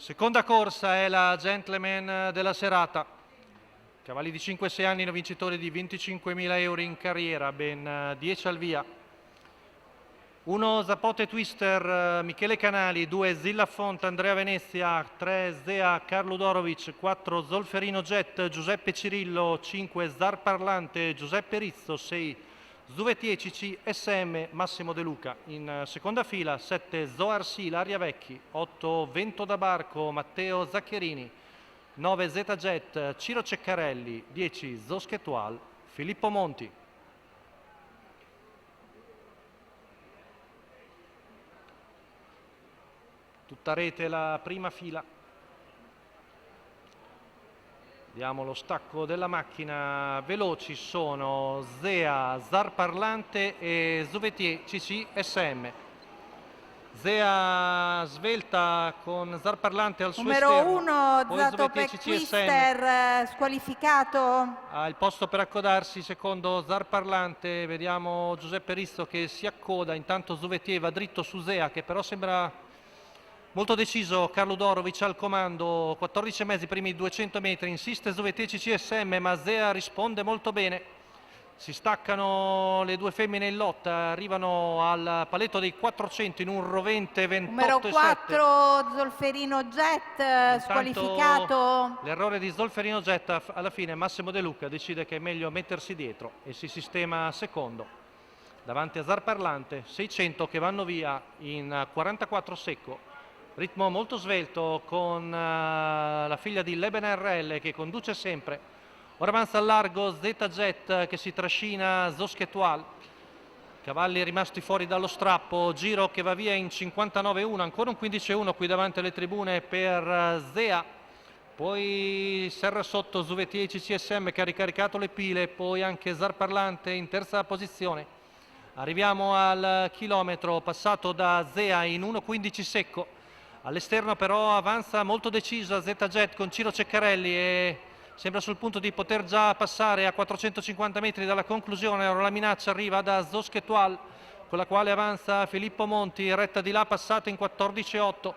Seconda corsa è la Gentleman della serata. Cavalli di 5-6 anni, vincitori di 25.000 euro in carriera, ben 10 al via. 1 Zapote Twister, Michele Canali, 2 Zilla Font, Andrea Venezia, 3 Zea Carlo Dorovic, 4 Zolferino Jet, Giuseppe Cirillo, 5 Zar Parlante, Giuseppe Rizzo, 6 Zuvetier CC Massimo De Luca. In seconda fila 7 Zoar Sì, Laria Vecchi, 8 Vento da Barco, Matteo Zaccherini, 9 Zeta Jet, Ciro Ceccarelli, 10 Zoschetual, Filippo Monti. Tutta rete la prima fila. Vediamo lo stacco della macchina. Veloci sono Zea, Zar Parlante e Zuvetier CC. Zea svelta con Zar Parlante al suo esterno. Numero 1 Zapote Twister squalificato. Ha il posto per accodarsi, secondo Zar Parlante. Vediamo Giuseppe Rizzo che si accoda. Intanto Zuvetier va dritto su Zea, che però sembra molto deciso. Carlo Dorovic al comando, 14 mezzi, primi 200 metri, insiste Zuvetier CC, ma Zea risponde molto bene. Si staccano le due femmine in lotta, arrivano al paletto dei 400 in un rovente 28,7. Numero 4 Zolferino Jet squalificato. L'errore di Zolferino Jet, alla fine Massimo De Luca decide che è meglio mettersi dietro e si sistema secondo davanti a Zar Parlante. 600 che vanno via in 44 secco. Ritmo molto svelto con la figlia di Leben RL che conduce sempre. Ora avanza al largo Zeta Jet che si trascina Zoschetual. Cavalli rimasti fuori dallo strappo. Giro che va via in 59,1. Ancora un 15,1 qui davanti alle tribune per Zea. Poi serra sotto Zuvetier CC che ha ricaricato le pile. Poi anche Zar Parlante in terza posizione. Arriviamo al chilometro passato da Zea in 1,15 secco. All'esterno però avanza molto decisa Zeta Jet con Ciro Ceccarelli e sembra sul punto di poter già passare a 450 metri dalla conclusione. Ora la minaccia arriva da Zoschetual, con la quale avanza Filippo Monti, retta di là passata in 14,8.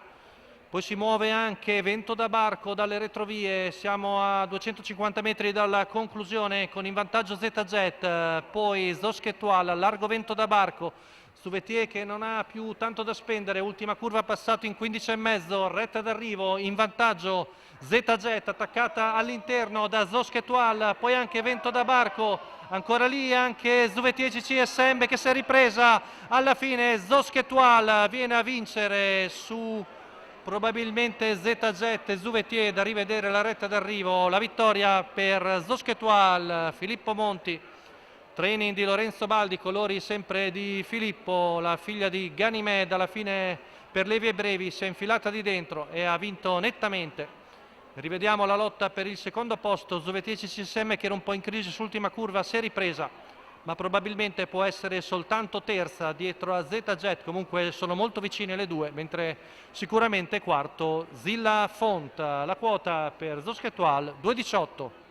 Poi si muove anche Vento da Barco dalle retrovie. Siamo a 250 metri dalla conclusione con in vantaggio Zeta Jet, poi Zoschetual, largo Vento da Barco. Zuvetier che non ha più tanto da spendere, ultima curva passato in 15,5, retta d'arrivo, in vantaggio Zeta Jet attaccata all'interno da Zoschetual, poi anche Vento da Barco, ancora lì anche Zuvetier CC che si è ripresa alla fine. Zoschetual viene a vincere su probabilmente Zeta Jet e Zuvetier, da rivedere la retta d'arrivo. La vittoria per Zoschetual, Filippo Monti. Training di Lorenzo Baldi, colori sempre di Filippo, la figlia di Ganymede alla fine per le vie brevi si è infilata di dentro e ha vinto nettamente. Rivediamo la lotta per il secondo posto. Zuvetier CC che era un po' in crisi sull'ultima curva, si è ripresa, ma probabilmente può essere soltanto terza dietro a Zeta Jet. Comunque sono molto vicine le due, mentre sicuramente quarto Zilla Font. La quota per Zoschetual 2,18.